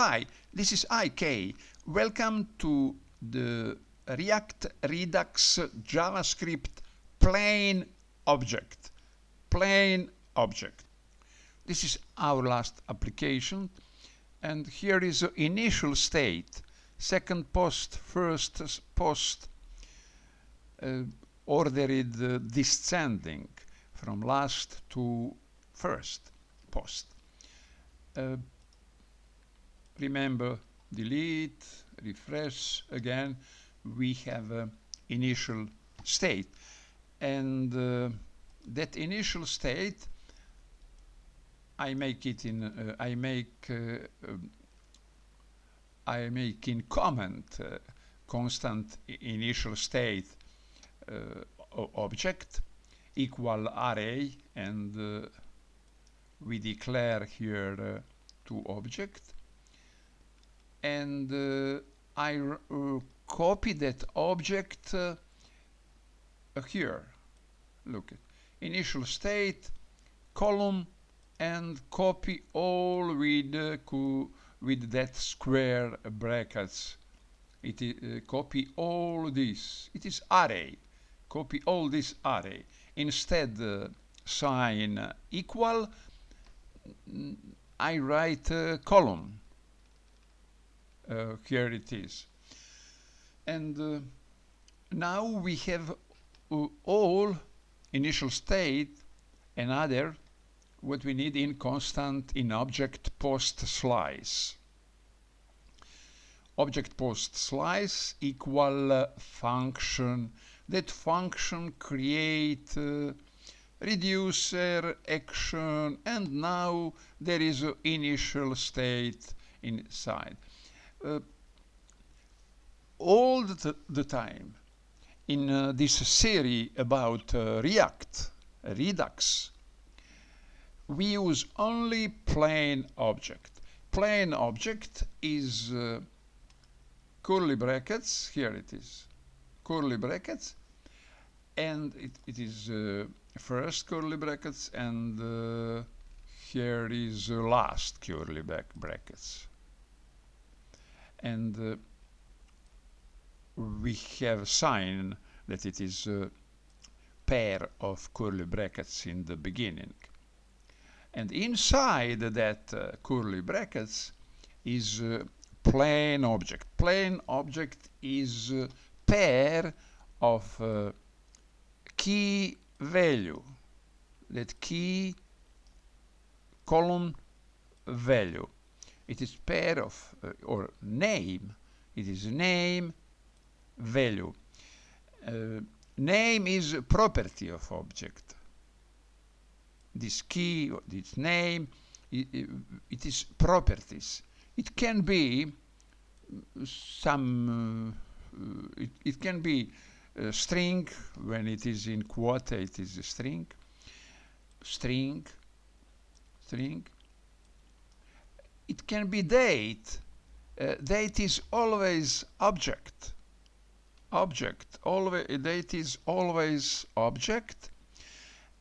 Hi, this is IK. Welcome to the React Redux JavaScript plain object. Plain object. This is our last application, and here is the initial state. Second post, first post, ordered descending from last to first post. Remember, delete, refresh again. We have an initial state, and that initial state I make in comment constant initial state object equal array, and we declare here two objects, and I copy that object here. Look at initial state column, and copy all with that square brackets. It is copy all this. It is array. Copy all this array. Instead sign equal, I write column. Here it is. And now we have all initial state and other what we need in constant in object post slice. Object post slice equal function. That function create reducer action, and now there is an initial state inside. All the time in this series about React Redux, we use only plain object. Plain object is curly brackets. Here it is, curly brackets, and it is first curly brackets, and here is last curly brackets. And we have sign that it is a pair of curly brackets in the beginning. And inside that curly brackets is plain object. Plain object is a pair of key value. That key column value. It is pair of or name. It is name value. Name is a property of object. This key, this name, it is properties. It can be some. It can be a string. When it is in quote, it is a string. String. It can be date. Date is always object. Date is always object.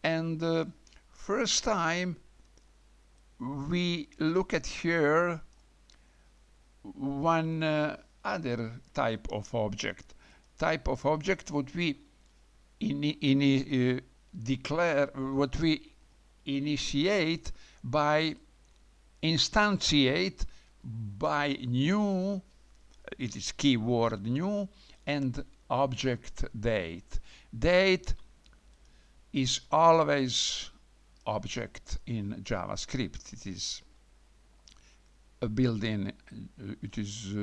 And first time we look at here one other type of object. Type of object what we declare, what we initiate by instantiate by new, it is keyword new, and object date. Date is always object in JavaScript. It is a built-in, it is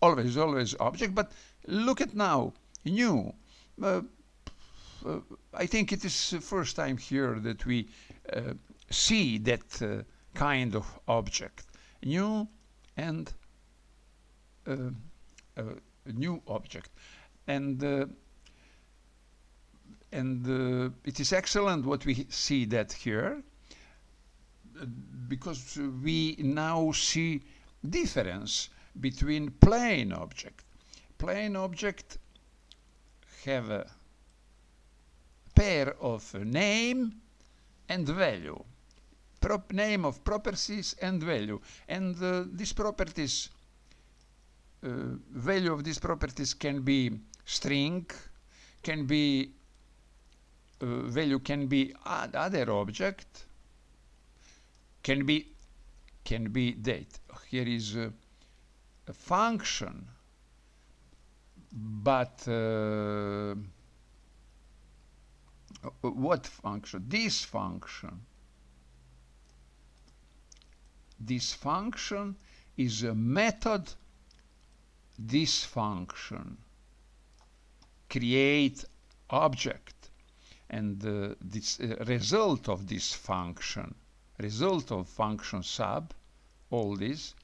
always object, but look at now, new. I think it is the first time here that we see that kind of object. New and new object. And it is excellent what we see that here, because we now see difference between plain object. Plain object have a pair of name and value. name of properties and value. And these properties, value of these properties can be string, can be value can be other object, can be date. Here is a function, but what function? This function. This function is a method. This function create object, and this result of this function, result of function sub, all this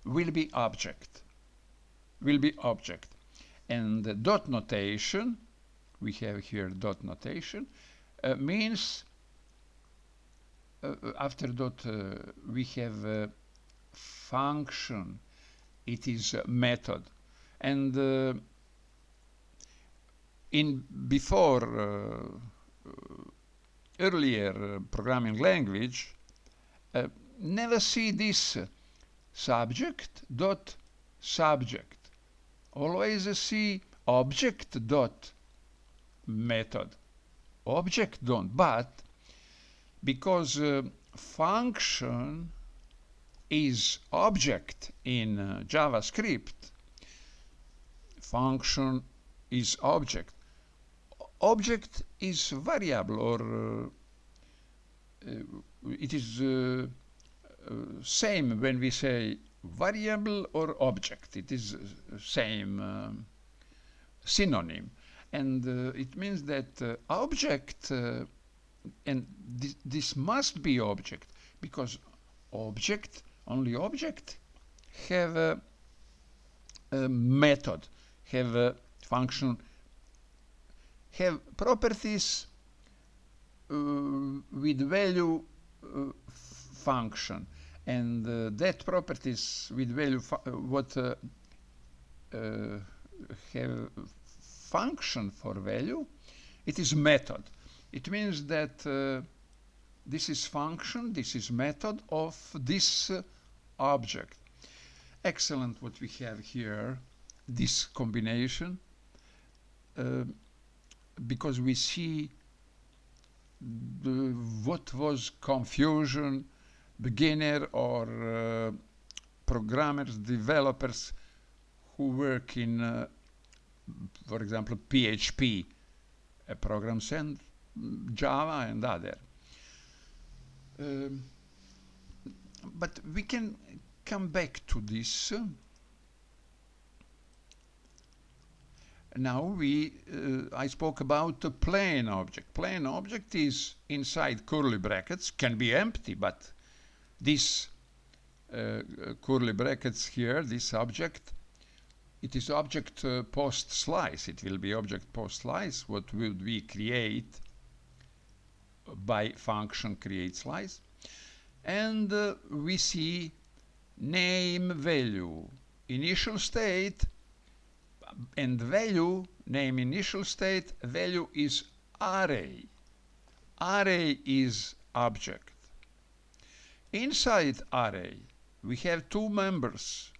will be object. And the dot notation, we have here dot notation, means after dot we have a function. It is a method, and in before earlier programming language, never see this subject dot subject. Always see object dot method. Object don't, but because function is object in JavaScript, function is object. Object is variable, or it is same when we say variable or object. It is same synonym, and it means that object, and this must be object, because object, only object have a method, have a function, have properties with value function, and that properties with value have function for value, it is method. It means that this is function, this is method of this object. Excellent what we have here, this combination, because we see what was confusion, beginner or programmers, developers who work in, for example, PHP programs, and Java and other. But we can come back to this. Now I spoke about a plain object. Plain object is inside curly brackets, can be empty, but this curly brackets here, this object, it is object post slice. It will be object post slice. What will we create by function create slice? And we see name, value, initial state, and value, name, initial state, value is array. Array is object. Inside array, we have two members.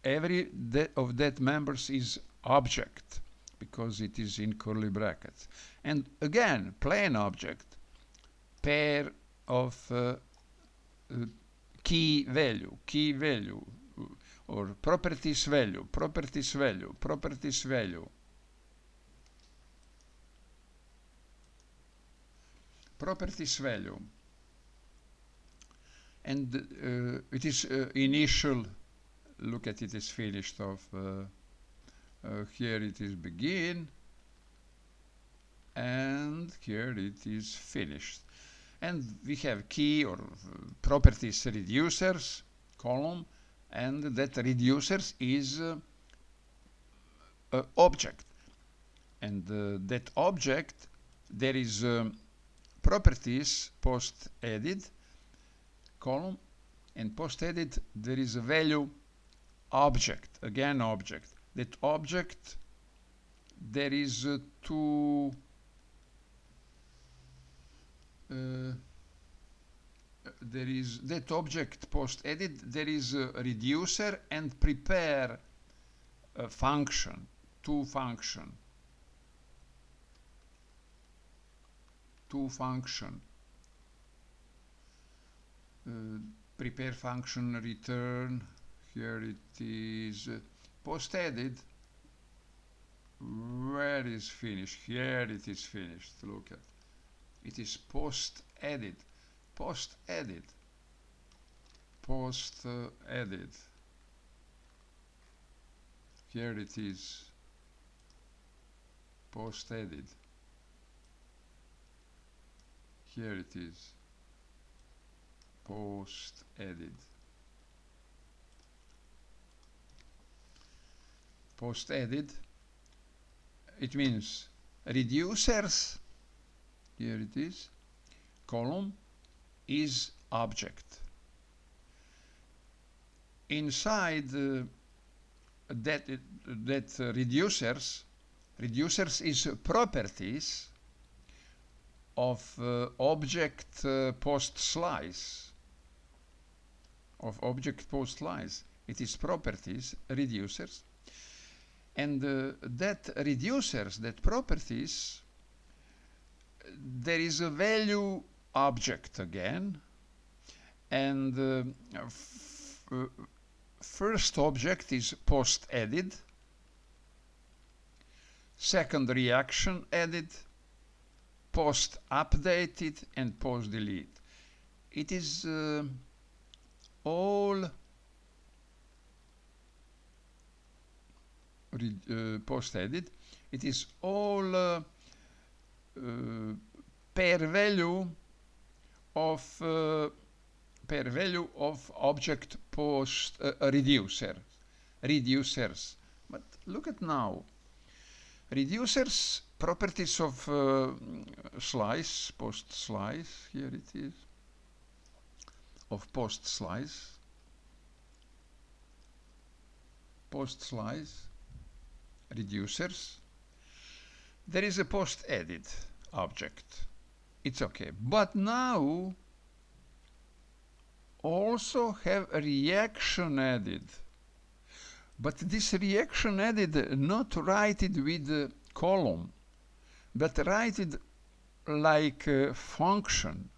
Every of that members is object, because it is in curly brackets. And again, plain object, pair of key value, or properties value, properties value, properties value. Properties value. And it is initial, look at it is finished of, here it is begin, and here it is finished. And we have key or properties reducers, column, and that reducers is object. And that object, there is properties post added, column, and post added there is a value object, again object. That object, there is two there is that object post edit, there is a reducer and prepare function, two function. Prepare function return, here it is post edit. Where is finished? Here it is finished. Look at it is post edit, post edit, post edit. Here it is post edit. Here it is post edit. Post edit, it means reducers, here it is, column is object. Inside that reducers is properties of object post slice. It is properties, reducers. And that reducers, that properties, there is a value object again. And first object is post edit. Second reaction edit. Post updated and post delete. It is all post edit. It is all per value of object post reducers. But look at now. Reducers, properties of slice, post slice, here it is, of post slice, reducers. There is a post edit object. It's okay. But now also have a reaction added. But this reaction added not written with a column, but written like a function.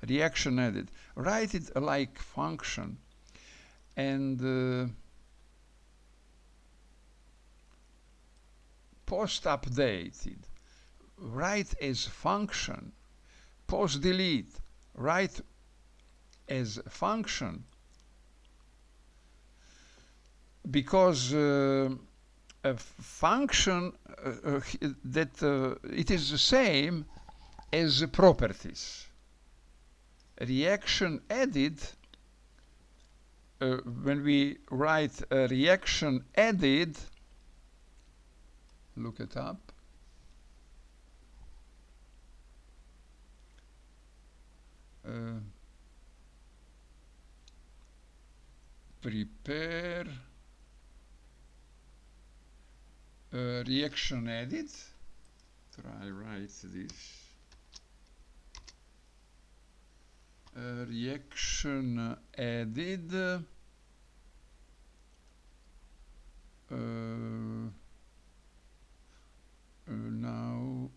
Reaction added, write it like function. And post updated, write as function. Post delete, write as function. Because a function that it is the same as properties. Reaction added, when we write a reaction added, look it up. Prepare reaction added. Try write this. Reaction added. Now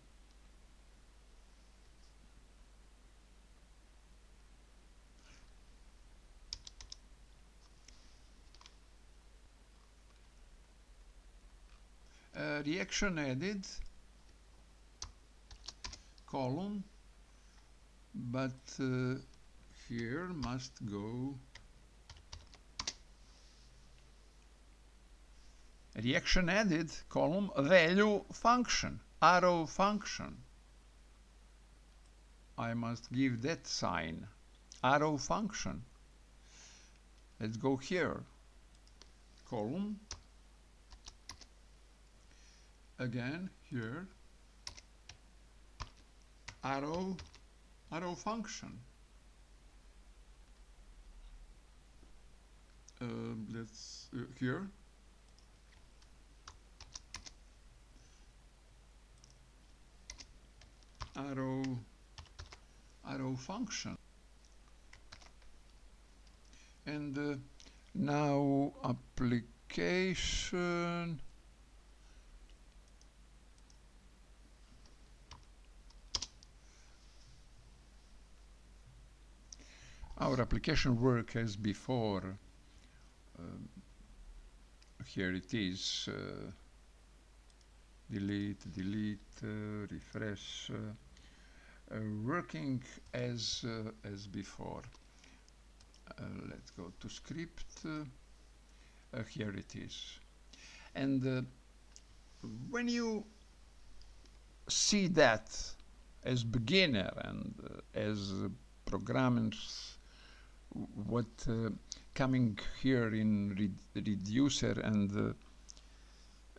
reaction added column, but here must go reaction added column value function, arrow function. I must give that sign, arrow function. Let's go here, column, again here, arrow function. Let's here, arrow arrow function. And now application. Our application work as before. Here it is. Delete, refresh. Working as before. Let's go to script. Here it is. And when you see that as beginner and as programmers, what coming here in reducer and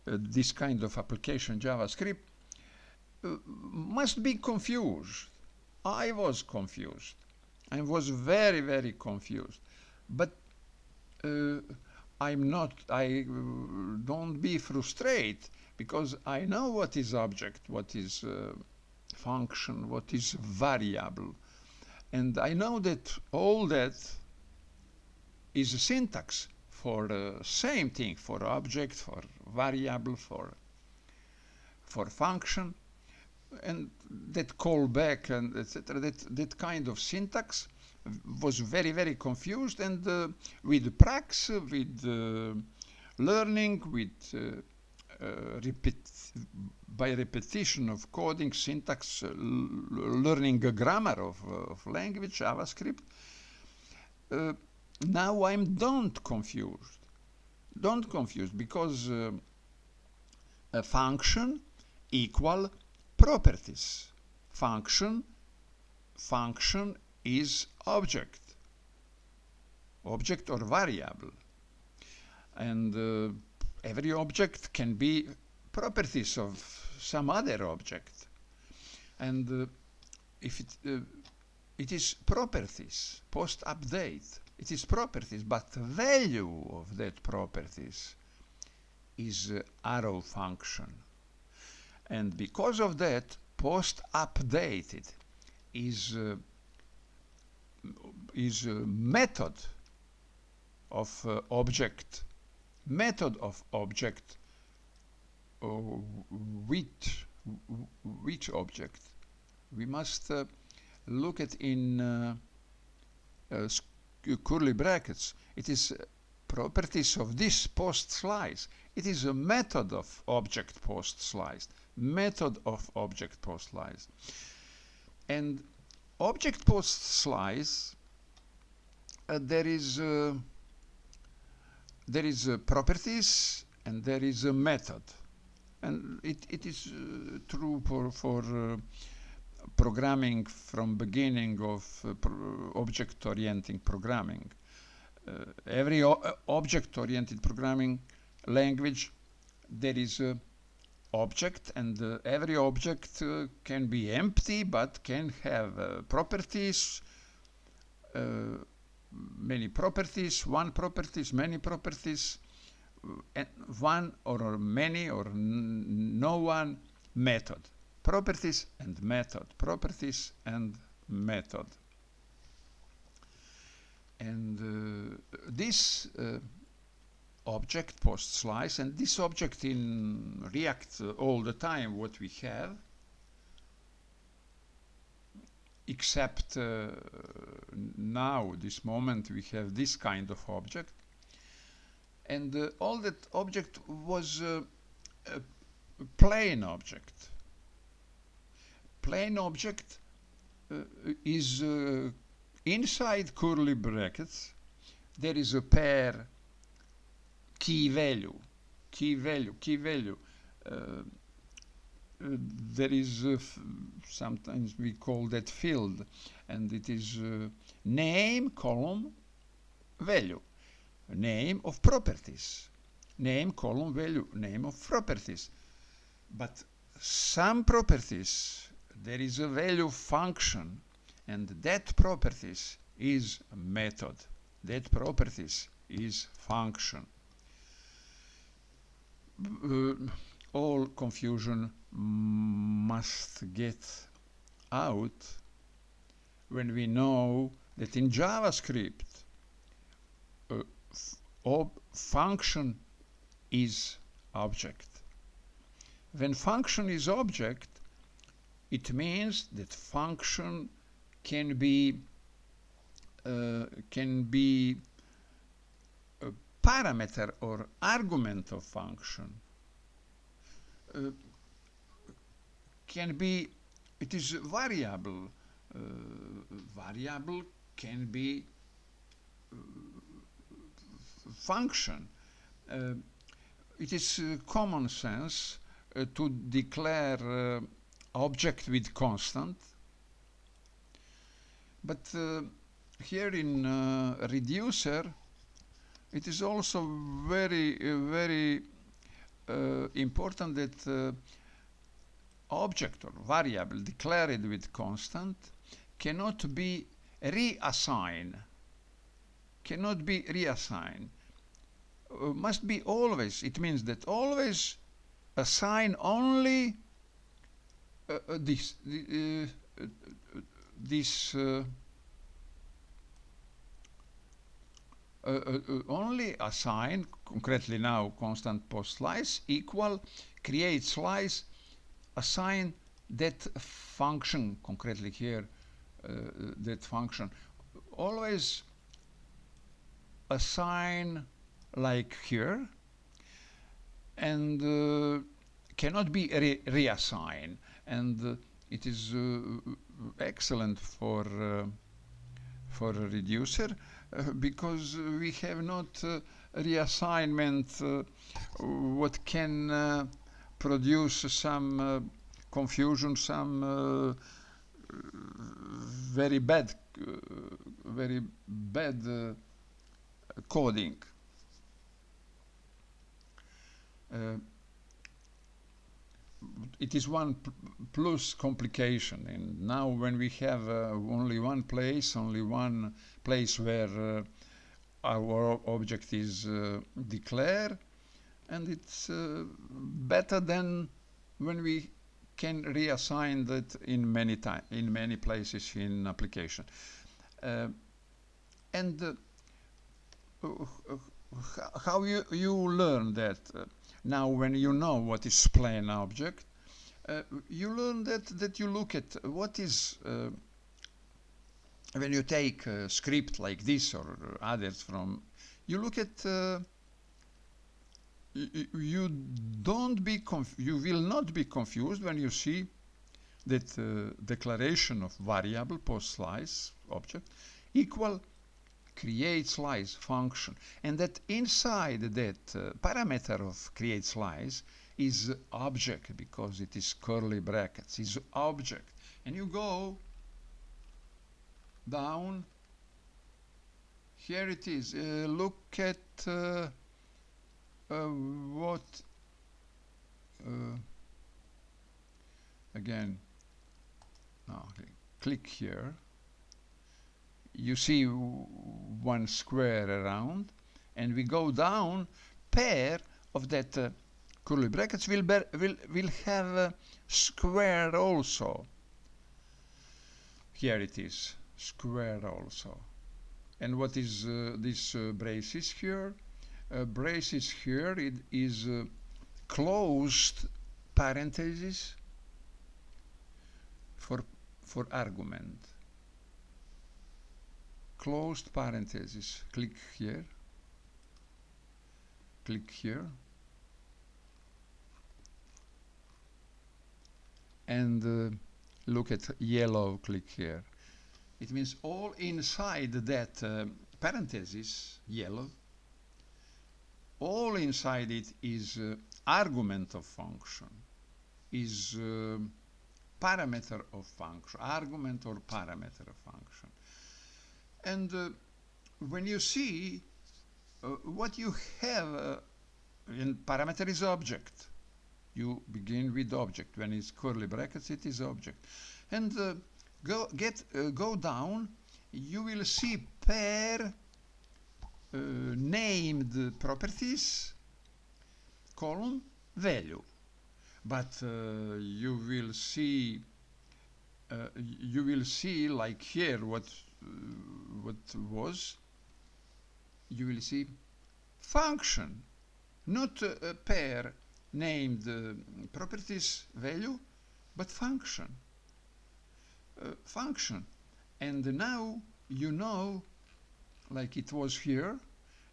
this kind of application JavaScript must be confused. I was confused. I was very, very confused. But I'm not, I don't be frustrated, because I know what is object, what is function, what is variable. And I know that all that is a syntax for the same thing, for object, for variable, for function, and that callback and etc. That kind of syntax was very, very confused. And with practice, with learning, with by repetition of coding, syntax, learning a grammar of language, JavaScript, now I'm don't confused, because a function equal properties. Function is object or variable, and every object can be properties of some other object. And if it is properties post update, it is properties, but the value of that properties is arrow function. And because of that, post updated is a method of object. Method of object. Which object? We must look at in curly brackets. It is properties of this post slice. It is a method of object post slice. Method of object post slice. And object post slice, there is properties and there is a method. And it is true for programming from beginning of object-oriented programming. Every object-oriented programming language, there is a object, and every object can be empty, but can have properties, many properties, one properties, many properties, and one or many or no one method. Properties and method. Properties and method. And this object post slice, and this object in React all the time what we have, except now, this moment, we have this kind of object. And all that object was a plain object. Plain object is inside curly brackets. There is a pair key value. There is sometimes we call that field, and it is name column value. Name of properties. Name column value. Name of properties. But some properties, there is a value function, and that properties is a method. That properties is function. All confusion must get out when we know that in JavaScript function is object. When function is object, it means that function can be a parameter or argument of function. It is variable. Variable can be function. It is common sense to declare object with constant, but here in reducer it is also very important that object or variable declared with constant cannot be reassigned. Must be always. It means that always assign only only assign, concretely now constant post slice equal create slice, assign that function, concretely here that function. Always assign like here, and cannot be reassigned, and it is excellent for a reducer because we have not reassignment what can produce some confusion, some very bad coding. It is one plus complication, and now when we have only one place where our object is declared, and it's better than when we can reassign that in many places in application. And how you learn that? Now, when you know what is plain object, you learn that you look at what is when you take a script like this or others from, you look at you will not be confused when you see that declaration of variable post slice object equal create slice function, and that inside that parameter of create slice is object because it is curly brackets, is object. And you go down, here it is, look at what again, okay, click here, you see one square around, and we go down, pair of that curly brackets will have a square also. Here it is, square also. And what is this braces here? Braces here, it is closed parentheses for argument. Closed parentheses. Click here. Click here. And look at yellow, click here. It means all inside that parenthesis, yellow, all inside it is argument of function, is parameter of function, argument or parameter of function. And when you see what you have in parameter is object, you begin with object. When it's curly brackets, it is object. And go down, you will see pair named properties, column, value. But you will see you will see, like here, what was. You will see function, not a pair named properties value, but function. Function. And now you know, like it was here,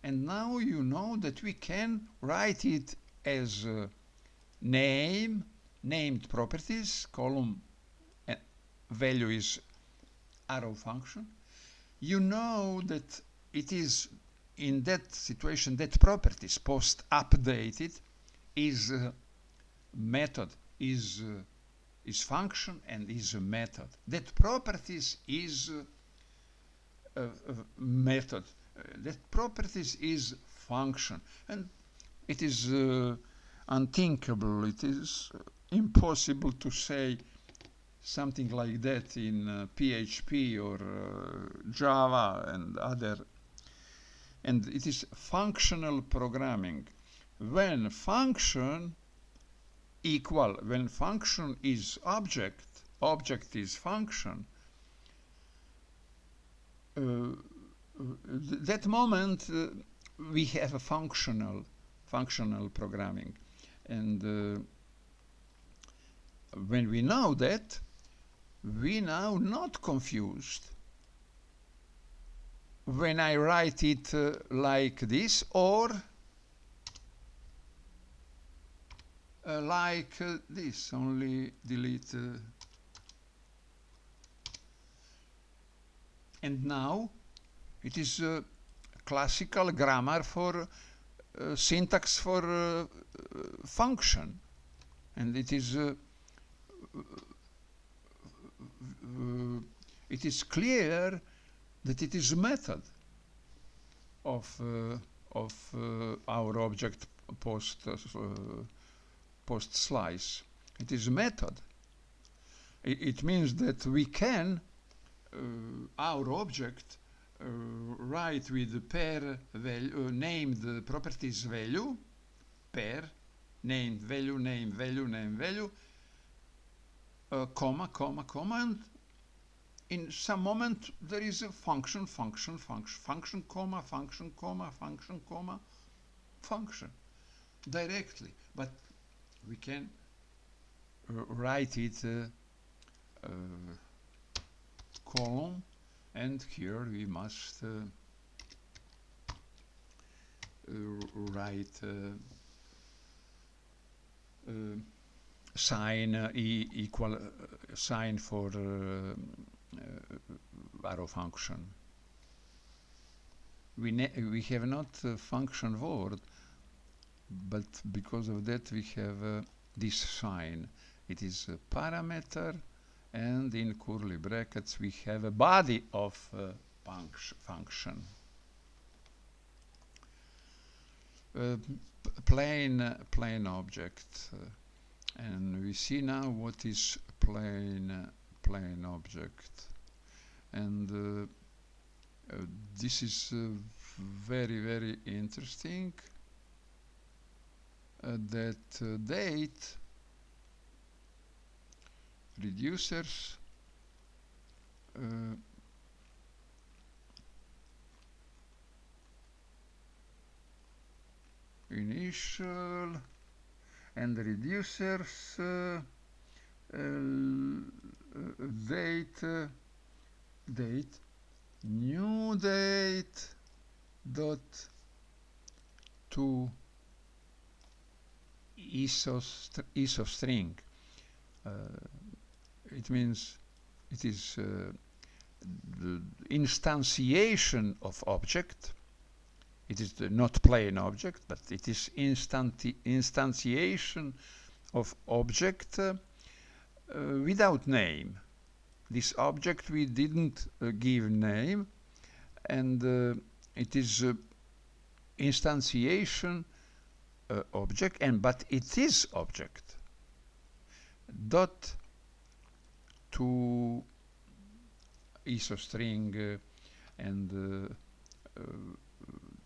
and now you know that we can write it as name, named properties, column value is arrow function. You know that it is in that situation that properties post updated is method, is function and is a method. That properties is method. That properties is function, and it is unthinkable. It is impossible to say something like that in PHP or Java and other. And it is functional programming. When function equal, when function is object, object is function, that moment we have a functional programming. And when we know that, we now not confused when I write it like this or like this, only delete. And now it is classical grammar for syntax for function, and it is clear that it is a method of our object post slice. It is a method. It means that we can our object write with the pair value named properties value, pair named value, name value, name value, comma, comma, comma, and in some moment there is a function, function, function, function, comma, function, comma, function, comma, function directly. But we can write it column, and here we must write sign equal sign for arrow function. We have not a function word, but because of that we have this sign. It is a parameter, and in curly brackets we have a body of function. Plain object, and we see now what is plain object, and this is very interesting. That date reducers initial and reducers date new date dot to iso string. It means it is the instantiation of object. It is not plain object, but it is instantiation of object without name. This object we didn't give name, and it is instantiation object, but it is object. Dot to isostring and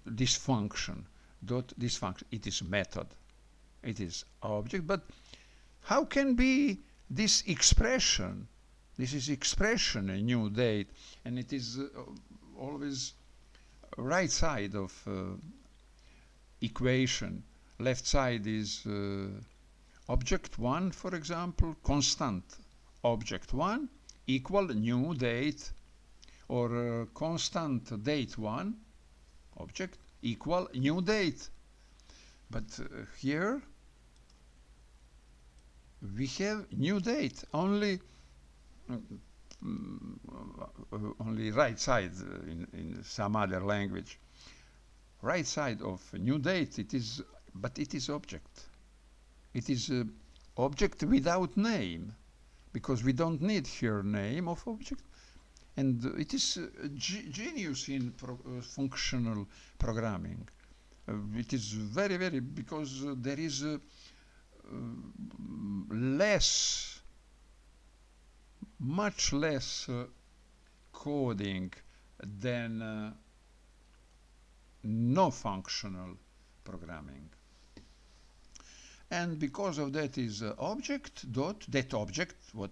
this function. Dot this function. It is method. It is object. But how can be this expression This is expression, a new date, and it is always right side of equation. Left side is object 1, for example, constant object 1 equal new date, or constant date 1 object equal new date. But here we have new date only only right side in some other language. Right side of new date, it is, but it is object. It is object without name, because we don't need here name of object. And it is genius in functional programming. It is very, very, because there is much less coding than no functional programming. And because of that is object dot that object, what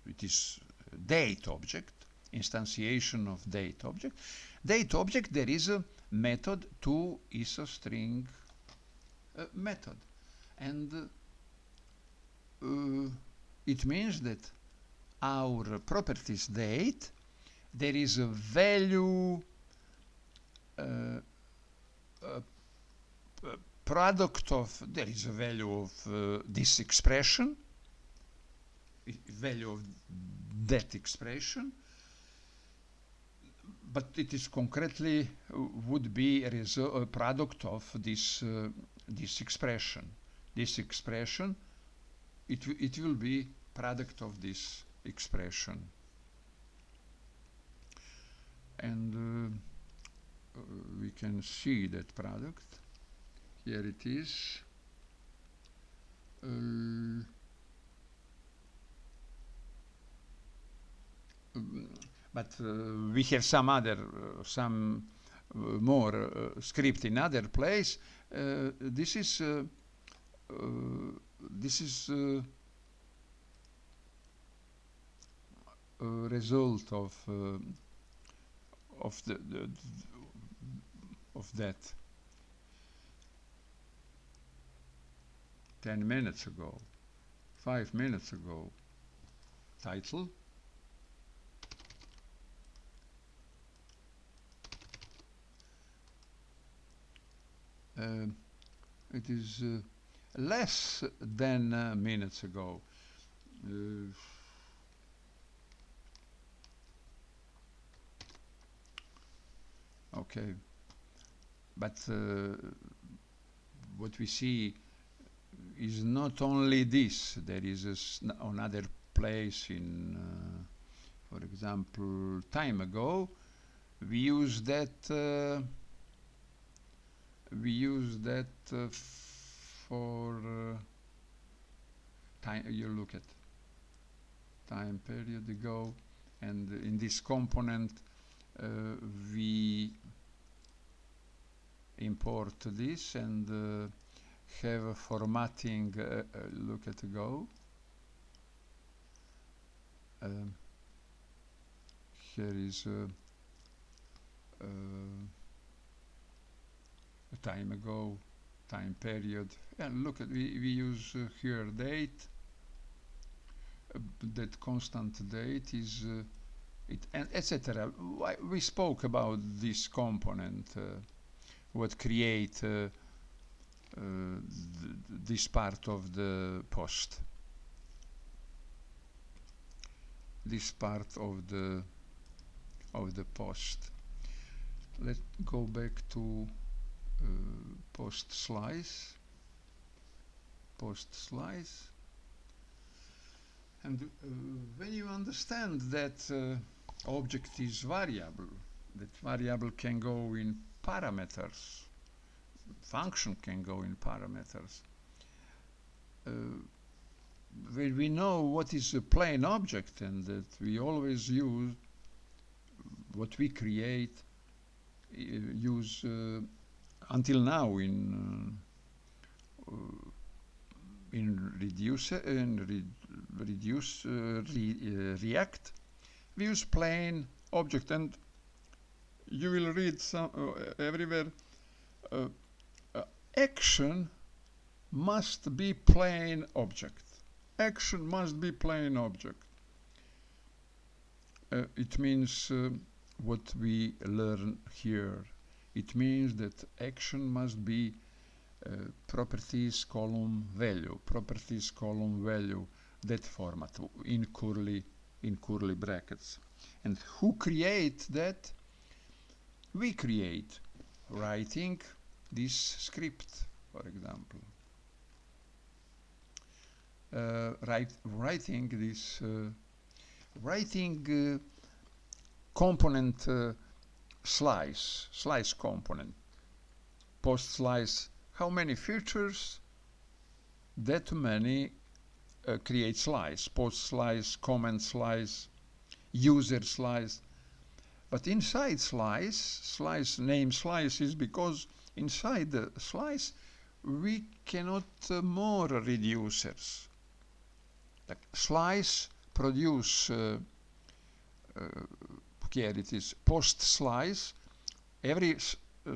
it is, date object, instantiation of date object. Date object, there is a method to isostring method, and it means that our properties date, there is a value product of, there is a value of this expression, value of that expression, but it is concretely would be a product of this this expression. This expression, it will be product of this expression. And we can see that product. Here it is. But we have some other, some more script in other place. This is a result of that 10 minutes ago, 5 minutes ago. Title. It is less than minutes ago. Okay, but what we see is not only this. There is another place in, for example, time ago, we used that. We use that for time. You look at time period ago, and in this component we import this and have a formatting. Look at ago. Here is a time ago, time period, and look at, we use here date. That constant date is it, and etc. We spoke about this component, what create this part of the post, this part of the post. Let's go back to post slice, and when you understand that object is variable, that variable can go in parameters, function can go in parameters, when we know what is a plain object, and that we always use what we create, use until now in reducer and React, we use plain object, and you will read some everywhere action must be plain object. Action must be plain object. It means what we learn here. It means that action must be properties column value, properties column value, that format in curly brackets. And who create that? We create, writing this script, for example. Writing this component slice component, post slice. How many features? That many create slice, post slice, comment slice, user slice. But inside slice name slice is because inside the slice we cannot more reducers. Like slice produce here it is post slice. Every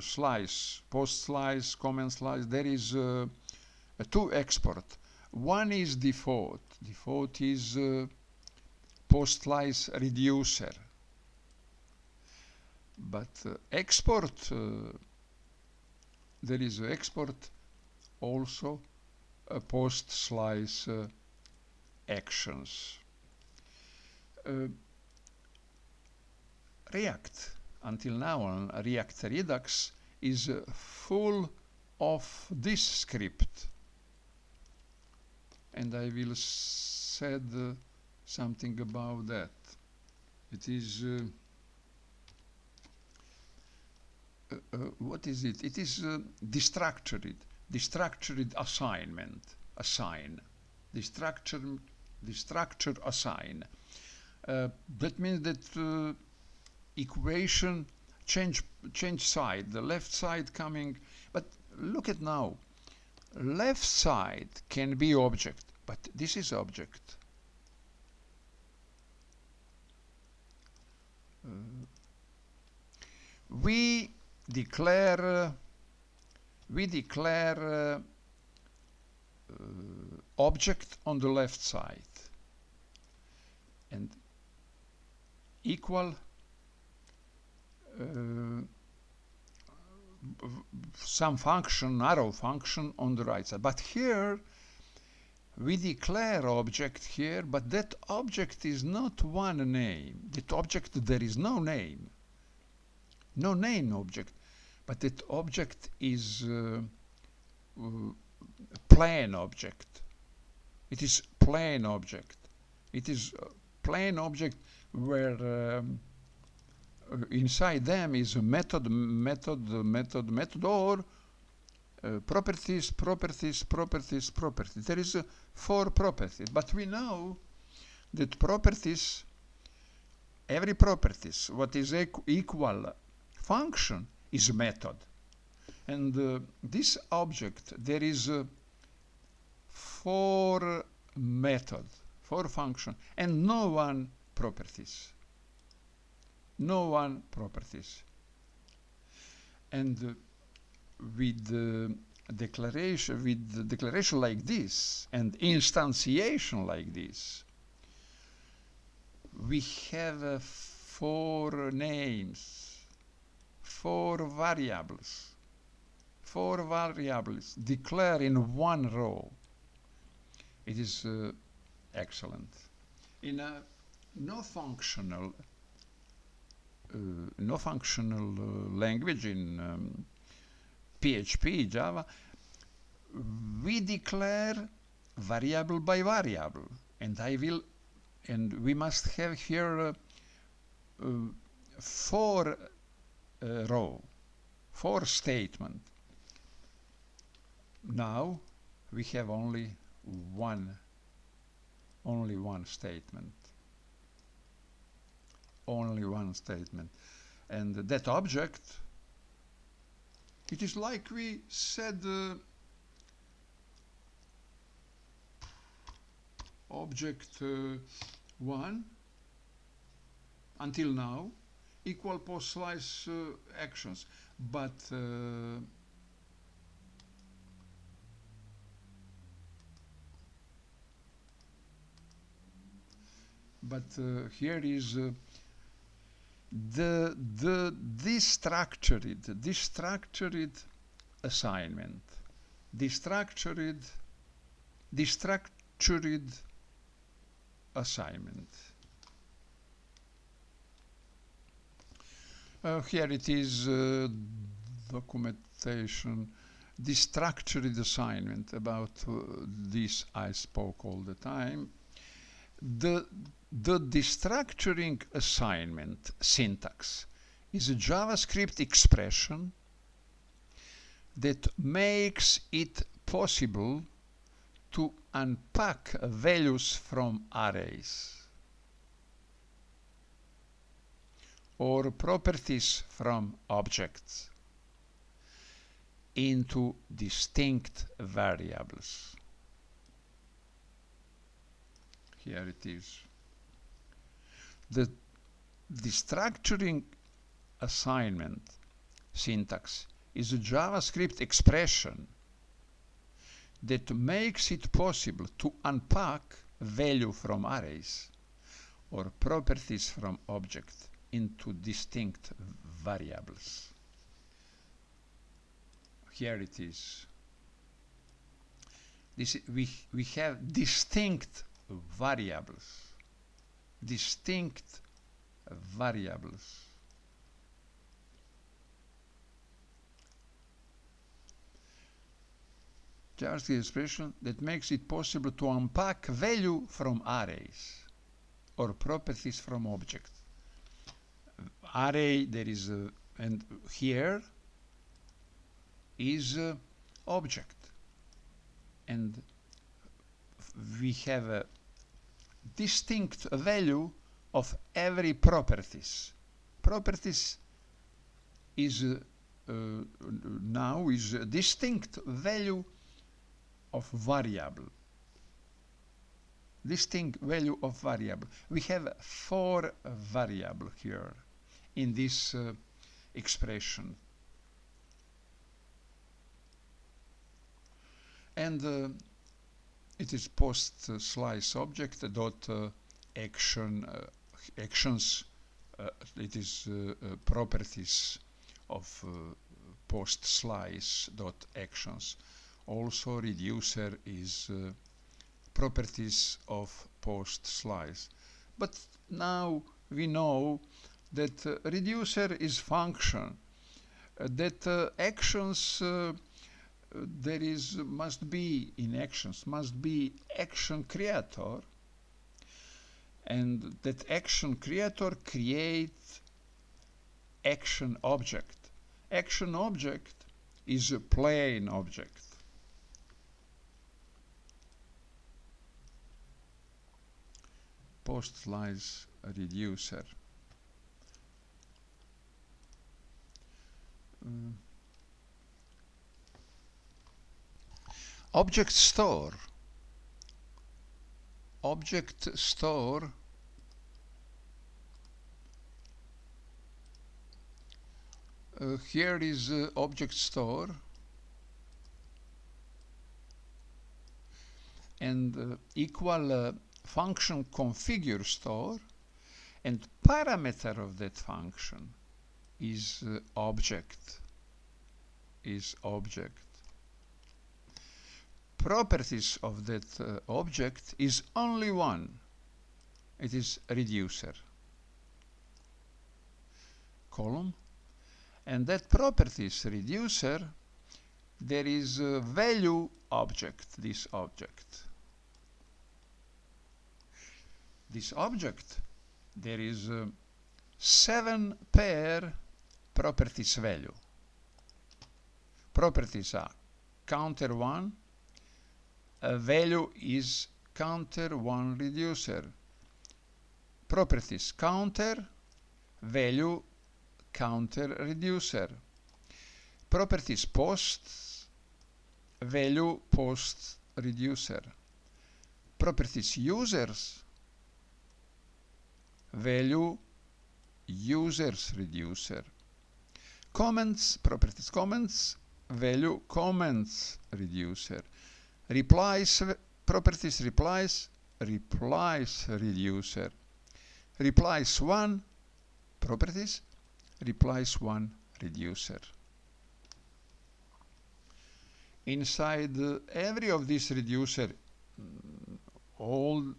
slice, post slice, comment slice, there is two export. One is default. Default is post slice reducer. But export, there is export also post slice actions. React, until now on React Redux, is full of this script. And I will said something about that. It is what is it? It is destructured assignment, assign, destructured assign. That means that equation change side, the left side coming, but look at now, left side can be object, but this is object. We declare object on the left side and equal some function, arrow function on the right side. But here we declare object here, but that object is not one name. That object, there is no name. No name object, but that object is plain object. It is plain object. It is plain object where inside them is a method, or properties. There is 4 properties, but we know that properties, every properties, what is equal function is a method. And this object, there is 4 method, 4 function, and no one properties. No one properties. And with the declaration like this and instantiation like this, we have 4 names, 4 variables declare in one row. It is excellent. In a no functional language, in PHP, Java, we declare variable by variable, and we must have here 4 row, 4 statement. Now we have only one statement. Only one statement. And that object, it is like we said object 1 until now equal post slice actions, but here is the destructured assignment, destructured assignment. Here it is documentation, destructured assignment. About this I spoke all the time. The destructuring assignment syntax is a JavaScript expression that makes it possible to unpack values from arrays or properties from objects into distinct variables. Here it is. The destructuring assignment syntax is a JavaScript expression that makes it possible to unpack value from arrays or properties from objects into distinct variables. Here it is. We have distinct variables. Distinct variables. JavaScript expression that makes it possible to unpack value from arrays or properties from objects. Array, there is a, and here is a object, and we have a distinct value of every properties. Properties is now is a distinct value of variable. Distinct value of variable. We have 4 variables here in this expression. And it is post slice object dot action actions. It is properties of post slice dot actions. Also, reducer is properties of post slice. But now we know that reducer is function, that actions there is must be in actions must be action creator, and that action creator creates action object. Action object is a plain object. Post slice reducer. Object store. Object store here is object store, and equal function configure store, and parameter of that function is object. Properties of that object is only one. It is reducer. Column. And that properties reducer, there is a value object, this object. This object, there is 7 pair properties value. Properties are counter 1, value is counter 1 reducer. Properties counter, value counter reducer. Properties post, value post reducer. properties users, value users reducer. Comments, properties comments, value comments reducer. Replies, properties replies, replies reducer. Replies one, properties, replies one reducer. Inside every of these reducer, all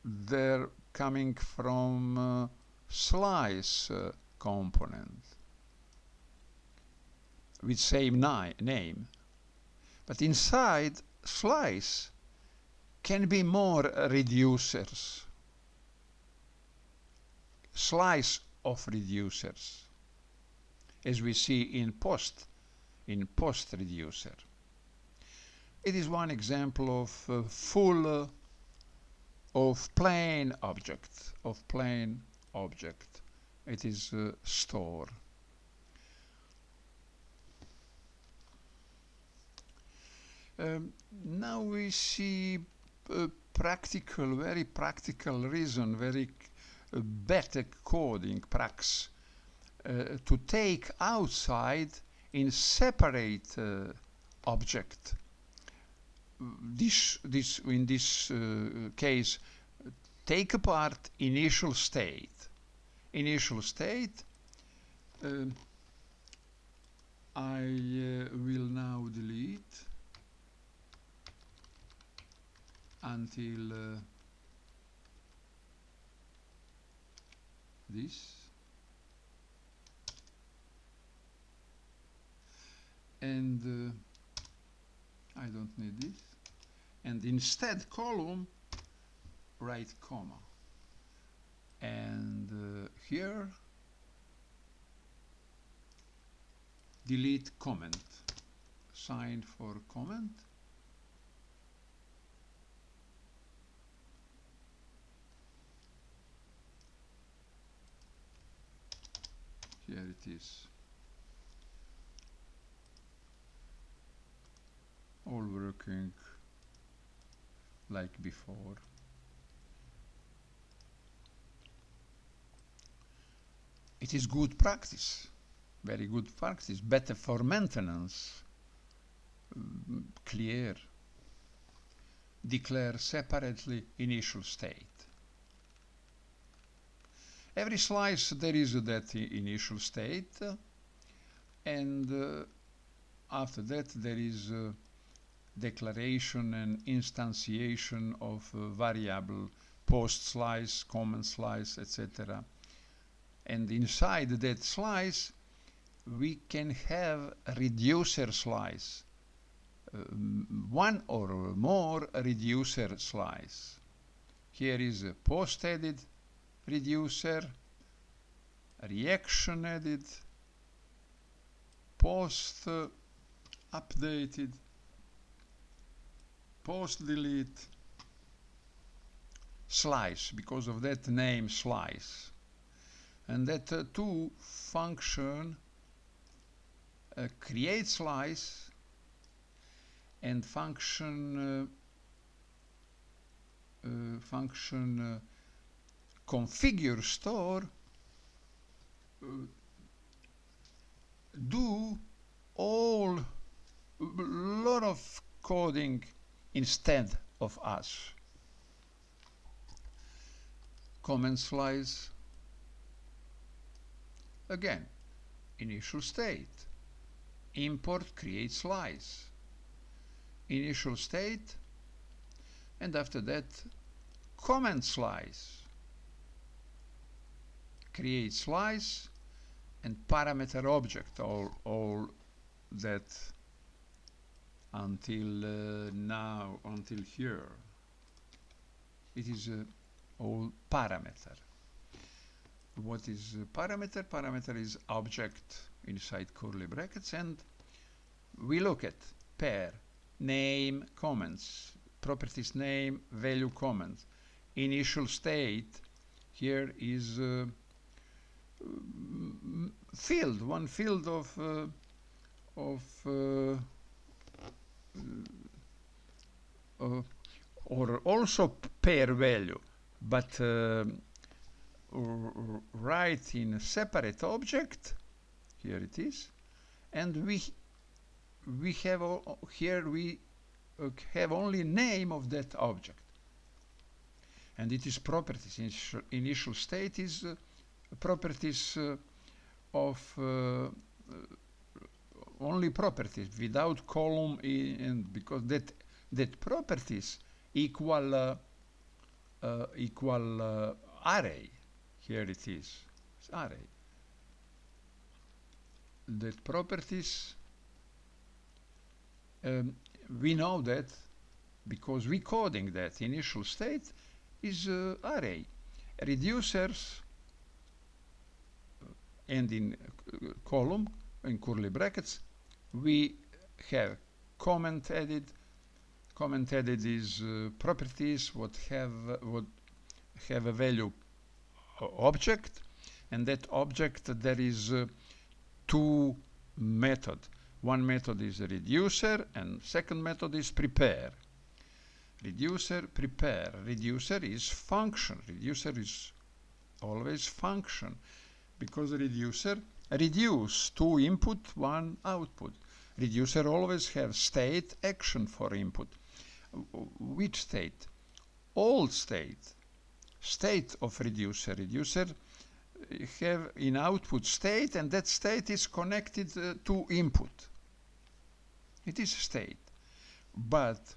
they're coming from slice component with same name. But inside slice can be more reducers. Slice of reducers, as we see in post reducer. It is one example of full of plain object, It is store. Now we see very practical reason, very better coding prax to take outside in separate object. In this case, take apart initial state. Initial state. I will now delete until this, and I don't need this, and instead column write comma, and here delete comment, sign for comment. Here it is. All working like before. It is good practice, very good practice, better for maintenance. Clear. Declare separately initial state. Every slice there is that initial state, and after that there is declaration and instantiation of variable post slice, comment slice, etc. And inside that slice we can have reducer slice, one or more reducer slice. Here is a post edit reducer, reaction edit, post updated, post delete, slice, because of that name slice. And that two function create slice and function configure store do all lot of coding instead of us. Comment slice, again, initial state, import create slice, initial state, and after that comment slice, create slice, and parameter object, all that until now, until here. It is all parameter. What is parameter? Parameter is object inside curly brackets, and we look at pair, name, comments, properties name, value comments, initial state. Here is field, one field or also pair value, but write in a separate object. Here it is, and we have here we have only name of that object, and it is properties. Initial state is properties of only properties without column, and because that properties equal array. Here it is, it's array. That properties, we know that because we coding that initial state is array. Reducers and in column, in curly brackets, we have comment added. Comment added is properties what have a value object, and that object there is two method. One method is a reducer, and second method is prepare. Reducer, prepare. Reducer is function. Reducer is always function, because reducer reduce two input, one output. Reducer always have state action for input. Which state? All state. State of reducer. Reducer have in output state, and that state is connected to input. It is state. But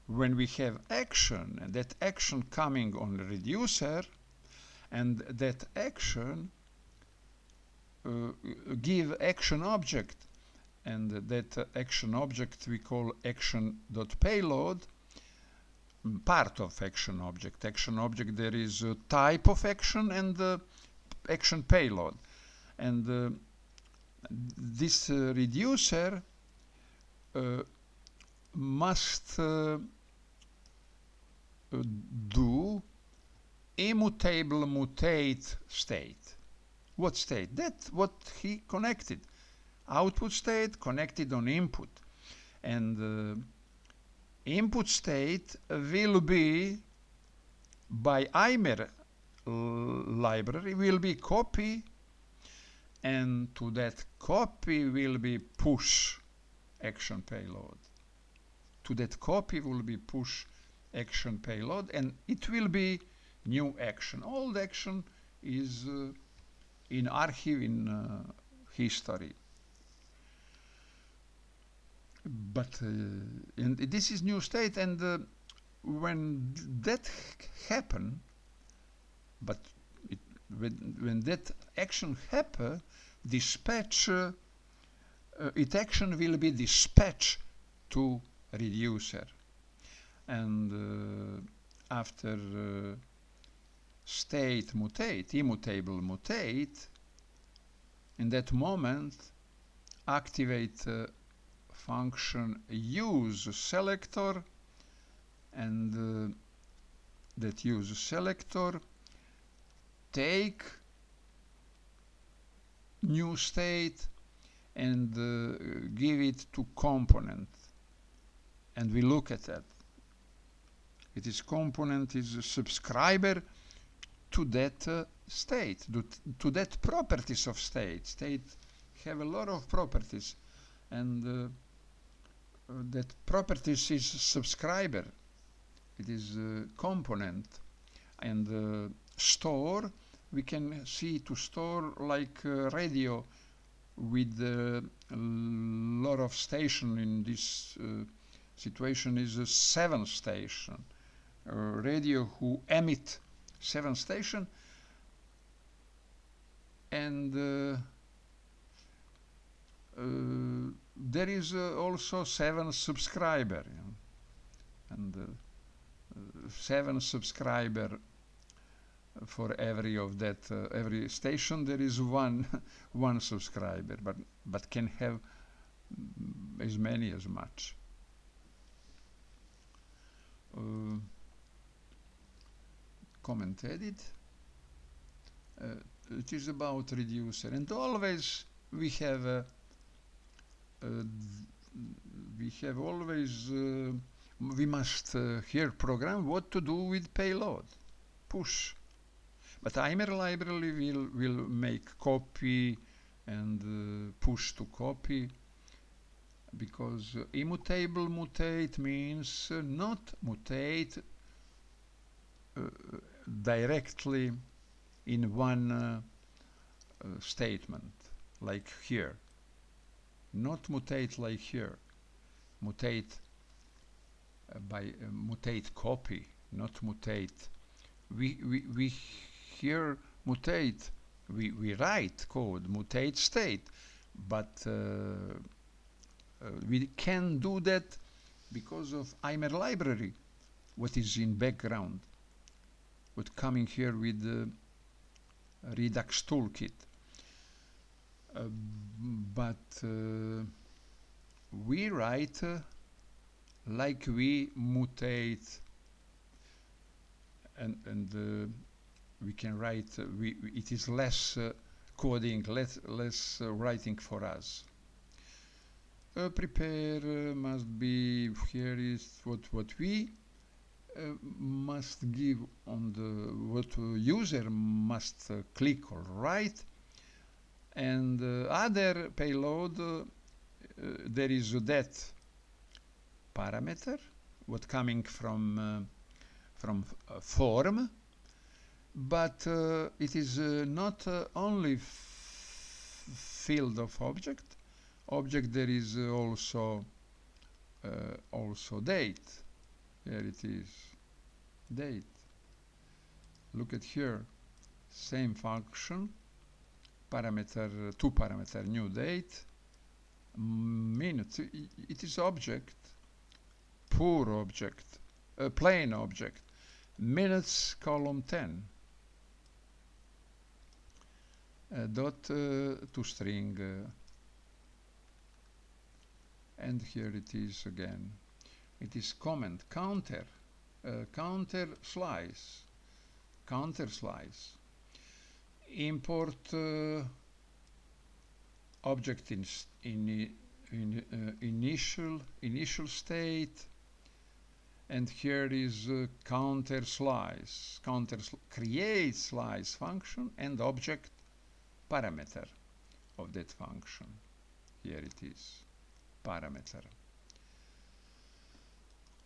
when we have action, and that action coming on the reducer, and that action give action object, and that action object we call action.payload, part of action object. Action object, there is a type of action and action payload. And this reducer must do immutable mutate state. What state? That what he connected. Output state connected on input. And input state will be, by IMER library, will be copy, and to that copy will be push action payload. To that copy will be push action payload, and it will be new action. Old action is in archive, in history. But and this is new state, and when that happen, but when that action happen, dispatch, it action will be dispatched to reducer, and after state mutate, immutable mutate, in that moment activate function use selector, and that use selector take new state and give it to component, and we look at that. It is component is a subscriber to that state, to that properties of state. State have a lot of properties, and that properties is subscriber. It is component, and store. We can see to store like radio with a lot of station. In this situation is a 7 station. Radio who emit 7 station, and there is also 7 subscriber, you know? And 7 subscriber for every of that every station. There is one subscriber, but can have as many as much. Comment edit. It is about reducer, and always we have always we must here program what to do with payload, push. But IMER library will make copy and push to copy, because immutable mutate means not mutate directly in one statement, like here. Not mutate like here. Mutate by mutate copy, not mutate. We here mutate. We write code mutate state, but we can do that because of IMER library, what is in background, what coming here with the Redux toolkit. But we write like we mutate, and we can write. It is less coding, less writing for us. Prepare must be here is what we must give on the what user must click or write, and other payload there is that parameter what coming from form, but it is not only field of object. There is also date. Here it is, date. Look at here, same function, parameter, two parameter, new date, minute. It is object, pure object, plain object, minutes column 10. Dot to string. And here it is again. It is comment, counter, counter slice, import object in initial state, and here is counter slice, create slice function and object parameter of that function. Here it is, parameter.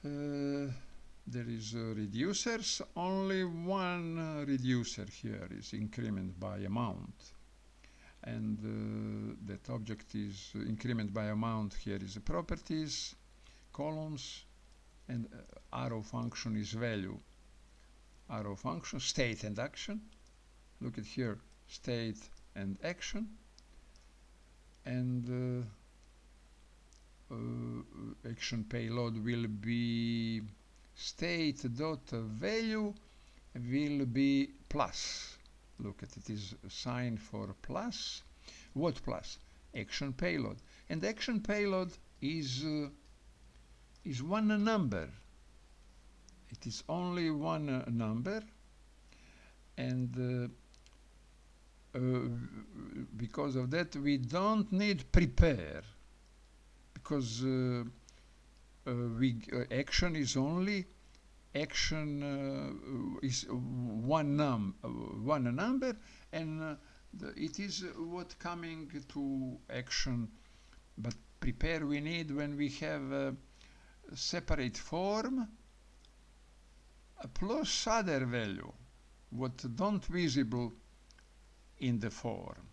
There is reducers. Only one reducer here is increment by amount, and that object is increment by amount. Here is the properties, columns, and arrow function is value. Arrow function, state and action. Look at here, state and action, and action payload will be state dot value will be plus. Look at it, is a sign for plus. What plus? Action payload, and action payload is one number. It is only one number, and because of that we don't need prepare, because action is only action is one number, and it is what coming to action. But prepare we need when we have a separate form plus other value what don't visible in the form.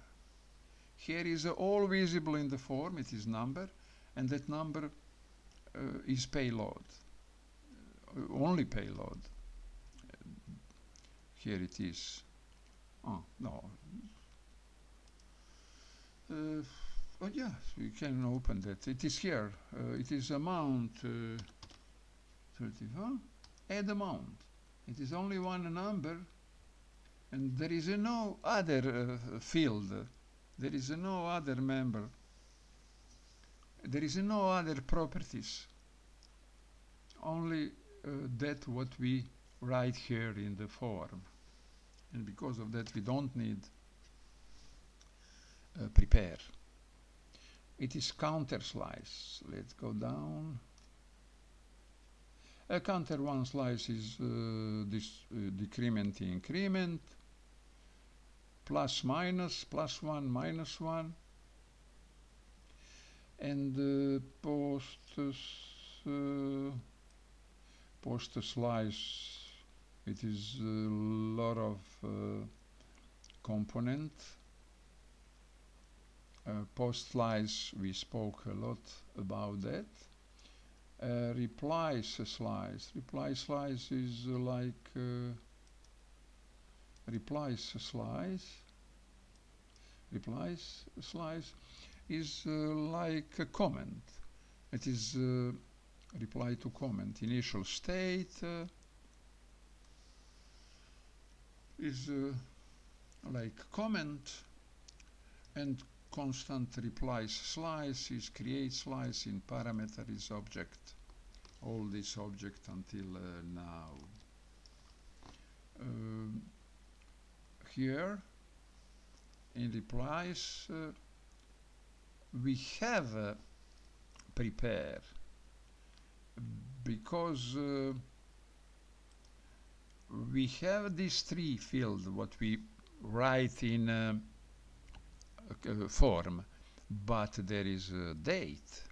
Here is all visible in the form. It is number, and that number is payload, only payload. Here it is. Oh no. Oh yes, we can open that. It is here. It is amount 34. Add amount. It is only one number, and there is no other field. There is no other member. There is no other properties. Only that what we write here in the form, and because of that we don't need prepare. It is counter slice. Let's go down. A counter one slice is this decrement increment, plus minus, plus 1, minus 1, and post slice, it is a lot of component. Post slice, we spoke a lot about that. Reply slice is like replies slice is like a comment. It is reply to comment. Initial state is like comment, and constant replies slice is create slice in parameter is object. All this object until now. Here in replies we have prepare, because we have these three fields what we write in form, but there is a date.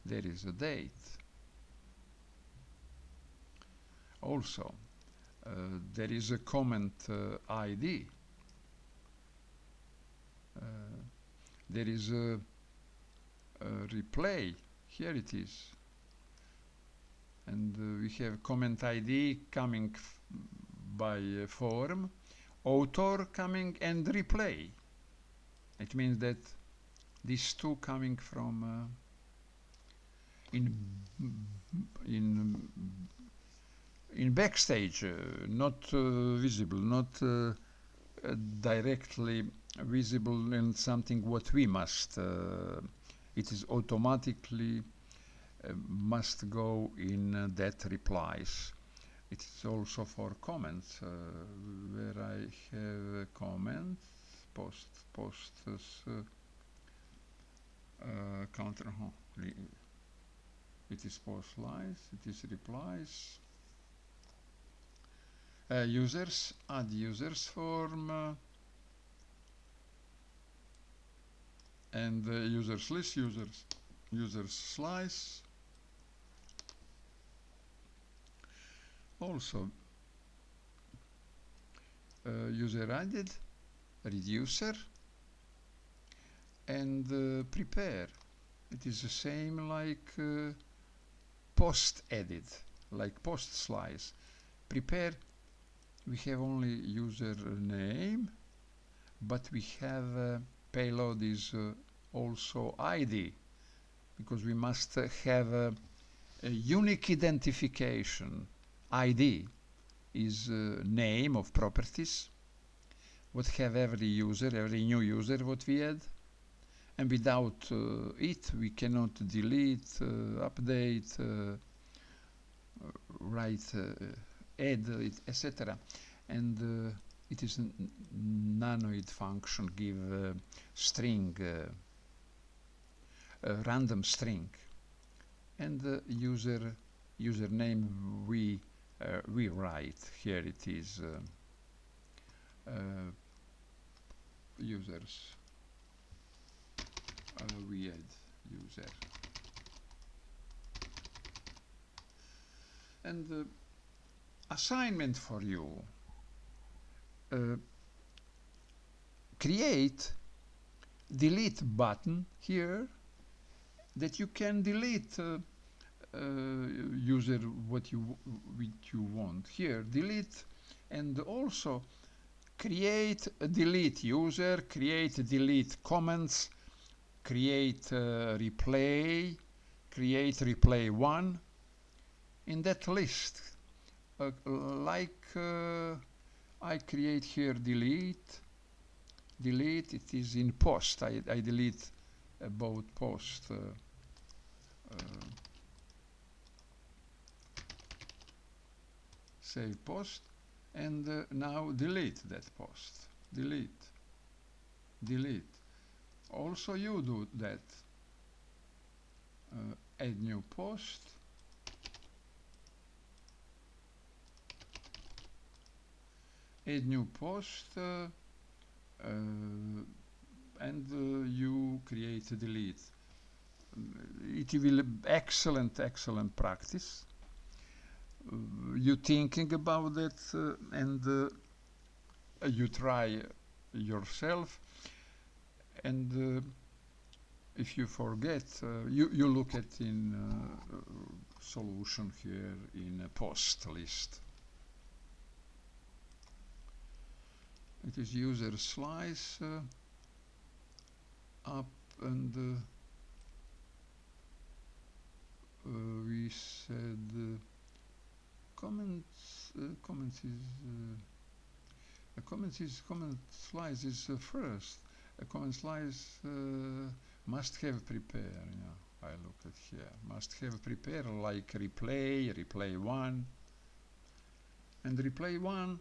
There is a date. Also, there is a comment ID. There is a replay. Here it is. And we have comment ID coming by form, author coming, and replay. It means that these two coming from in backstage, not visible, not directly visible, and something what we must. It is automatically must go in that replies. It is also for comments, where I have comments, posts, counter. It is post slice, it is replies. Users, add users form, and users list, users slice. Also, user added, reducer, and prepare. It is the same like post added, like post slice. Prepare, we have only user name, but we have payload is also ID, because we must have a unique identification. ID is name of properties, what have every user, every new user what we add, and without it we cannot delete, update, write, add, etc. And it is a nanoid function, give string, random string, and username we write. Here it is users. We add user. And assignment for you. Create delete button here that you can delete user what you want. Here delete, and also create delete user, create delete comments, create replay, create replay 1 in that list. I create here delete, it is in post. I delete about post. Save post, and now delete that post. Delete. Also you do that. Add new post, add new post, and you create a delete. It will excellent practice. You thinking about that, and you try yourself, and if you forget, you look at in solution here in a post list. It is user slice up, and we said comments comment slice is first. A comment slice must have prepare. Yeah, I look at here. Must have prepare like replay one, and replay one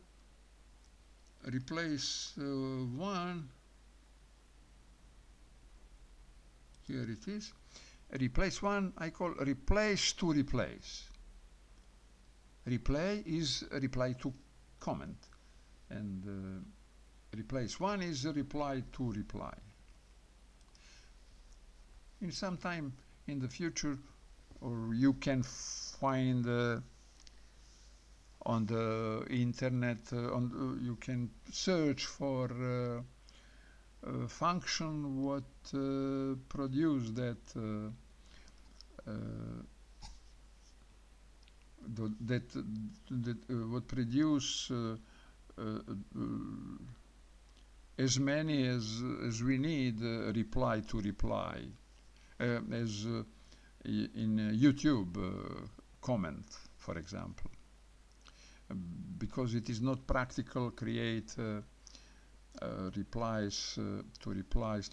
replace one. Here it is. Replace one I call replace to replace. Replay is reply to comment, and replace one is reply to reply. In some time in the future, or you can find on the internet, you can search for a function what produce that what produce as many as we need reply to reply, as in YouTube comment, for example, because it is not practical create replies to replies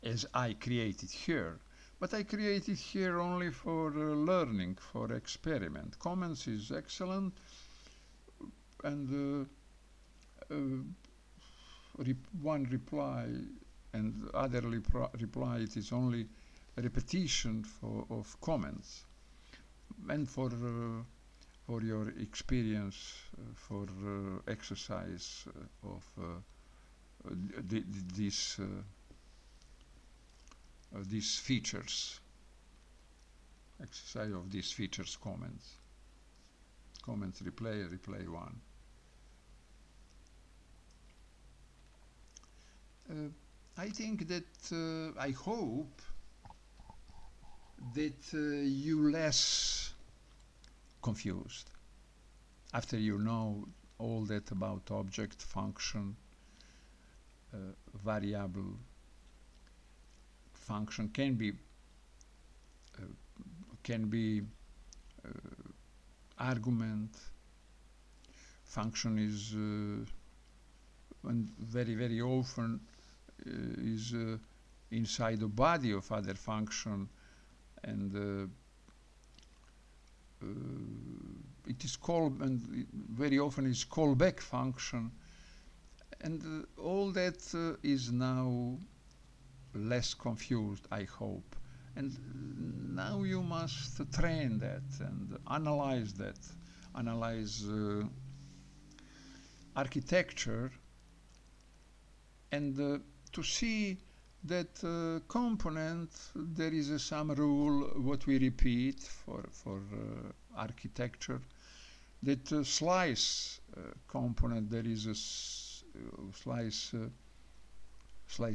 as I created here. But I created here only for learning, for experiment. Comments is excellent, and one reply and other reply, it is only a repetition of comments. And for your experience, for exercise of these features, exercise of these features, comments, replay one. I think that I hope that you less confused after you know all that about object, function, variable. Function can be argument. Function is and very often is inside the body of other function, and it is called, and very often is callback function, and all that is now less confused, I hope. And now you must train that and analyze that, analyze architecture, and to see that component, there is some rule what we repeat for architecture, that slice component, there is a slice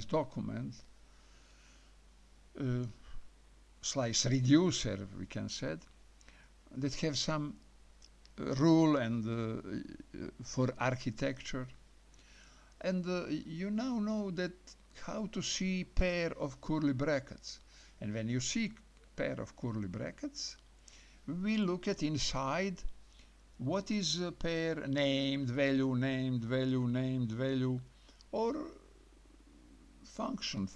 document, slice reducer, we can say, that have some rule and for architecture. And you now know that how to see pair of curly brackets. And when you see pair of curly brackets, we look at inside what is a pair named value, or function,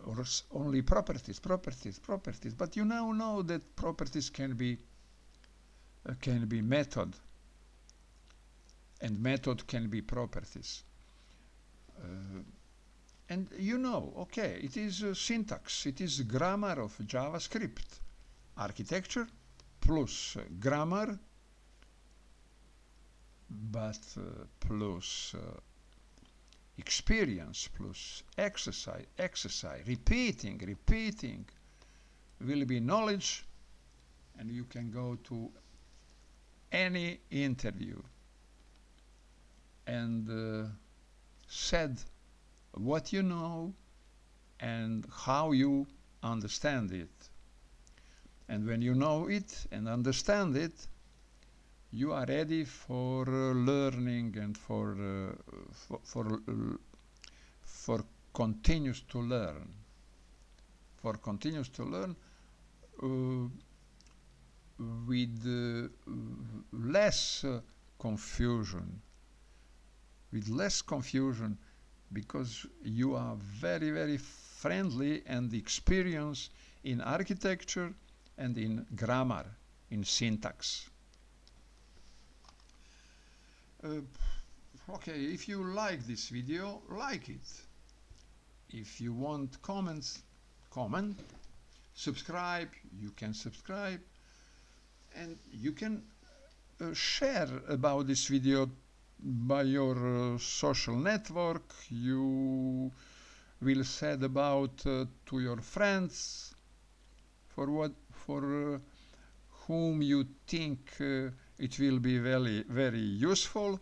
or only properties. But you now know that properties can be method, and method can be properties. And you know, okay, it is syntax, it is grammar of JavaScript. Architecture plus grammar but plus experience, plus exercise, repeating will be knowledge, and you can go to any interview and said what you know and how you understand it. And when you know it and understand it, you are ready for learning and for continuous to learn. For continuous to learn with less confusion. With less confusion, because you are very, very friendly and experienced in architecture and in grammar, in syntax. Okay, if you like this video, like it. If you want comments, comment. Subscribe, you can subscribe. And you can share about this video by your social network. You will say about to your friends for whom you think it will be very, very useful.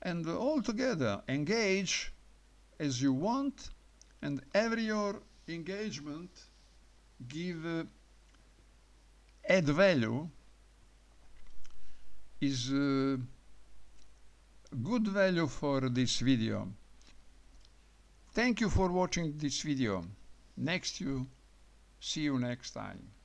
And all together engage as you want, and every your engagement give add value is good value for this video. Thank you for watching this video. See you next time.